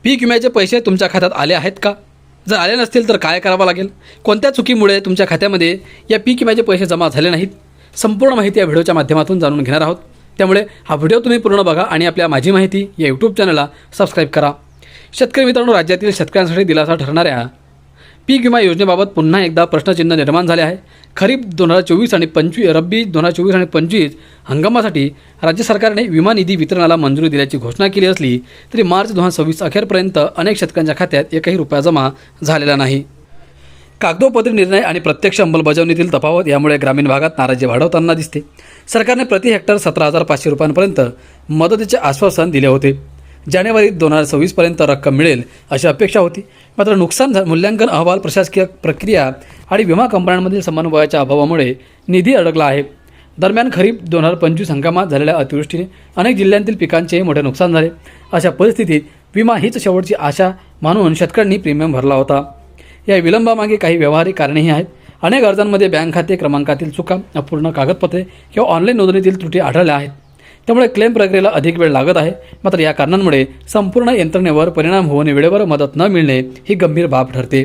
पीक विम्याचे पैसे तुमच्या खात्यात आले आहेत का? जर आले नसतील तर काय करावं लागेल? कोणत्या चुकीमुळे तुमच्या खात्यामध्ये या पीक विम्याचे पैसे जमा झाले नाहीत? संपूर्ण माहिती या व्हिडिओच्या माध्यमातून जाणून घेणार आहोत. त्यामुळे हा व्हिडिओ तुम्ही पूर्ण बघा आणि आपल्या माझी माहिती या यूट्यूब चॅनलला सबस्क्राईब करा. शेतकरी मित्रांनो, राज्यातील शेतकऱ्यांसाठी दिलासा ठरणाऱ्या पीक विमा योजनेबाबत पुन्हा एकदा प्रश्नचिन्ह निर्माण झाले आहे. खरीप 2024 आणि 25 रब्बी 2024 आणि 25 हंगामासाठी राज्य सरकारने विमा निधी वितरणाला मंजुरी दिल्याची घोषणा केली असली तरी मार्च 2026 अखेरपर्यंत अनेक शेतकऱ्यांच्या खात्यात एकही रुपया जमा झालेला नाही. कागदोपत्री निर्णय आणि प्रत्यक्ष अंमलबजावणीतील तफावत यामुळे ग्रामीण भागात नाराजी वाढवताना दिसते. सरकारने प्रति हेक्टर 17,500 रुपयांपर्यंत मदतीचे आश्वासन दिले होते. जानेवारी 2026 पर्यंत रक्कम मिळेल अशी अपेक्षा होती. मात्र नुकसान मूल्यांकन अहवाल, प्रशासकीय प्रक्रिया आणि विमा कंपन्यांमधील समन्वयाच्या अभावामुळे निधी अडकला आहे. दरम्यान खरीप 2025 हंगामात झालेल्या अतिवृष्टीने अनेक जिल्ह्यांतील पिकांचे मोठे नुकसान झाले. अशा परिस्थितीत विमा हीच शेवटची आशा मानून शेतकऱ्यांनी प्रीमियम भरला होता. या विलंबामागे काही व्यावहारिक कारणेही आहेत. अनेक अर्जांमध्ये बँक खाते क्रमांकातील चुका, अपूर्ण कागदपत्रे किंवा ऑनलाईन नोंदणीतील त्रुटी आढळल्या आहेत. त्यामुळे क्लेम प्रक्रियेला अधिक वेळ लागत आहे. मात्र या कारणांमुळे संपूर्ण यंत्रणेवर परिणाम होऊन वेळेवर मदत न मिळणे ही गंभीर बाब ठरते.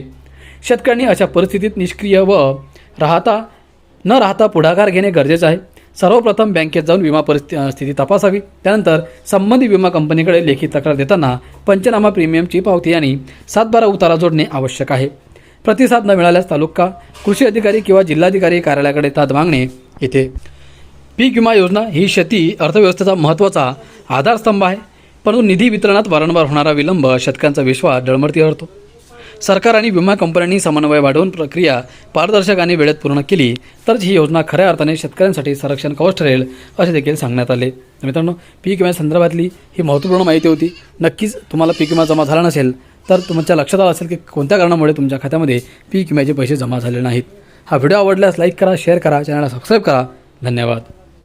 शेतकऱ्यांनी अशा परिस्थितीत निष्क्रिय न राहता पुढाकार घेणे गरजेचे आहे. सर्वप्रथम बँकेत जाऊन विमा स्थिती तपासावी. त्यानंतर संबंधित विमा कंपनीकडे लेखी तक्रार देताना पंचनामा, प्रीमियमची पावती आणि 7/12 उतारा जोडणे आवश्यक आहे. प्रतिसाद न मिळाल्यास तालुका कृषी अधिकारी किंवा जिल्हाधिकारी कार्यालयाकडे दाद मागणे येते. पीक विमा योजना ही शेती अर्थव्यवस्थेचा महत्त्वाचा आधारस्तंभ आहे. परंतु निधी वितरणात वारंवार होणारा विलंब शेतकऱ्यांचा विश्वास डळमळती करतो. सरकार आणि विमा कंपन्यांनी समन्वय वाढवून प्रक्रिया पारदर्शक आणि वेळेत पूर्ण केली तरच ही योजना खऱ्या अर्थाने शेतकऱ्यांसाठी संरक्षण कवच ठरेल असे देखील सांगण्यात आले. मित्रांनो, पीक विम्यासंदर्भातली ही महत्त्वपूर्ण माहिती होती. नक्कीच तुम्हाला पीक विमा जमा झाला नसेल तर तुमच्या लक्षात आलं असेल की कोणत्या कारणामुळे तुमच्या खात्यामध्ये पीक विम्याचे पैसे जमा झाले नाहीत. हा व्हिडिओ आवडल्यास लाईक करा, शेअर करा, चॅनलला सबस्क्राईब करा. धन्यवाद.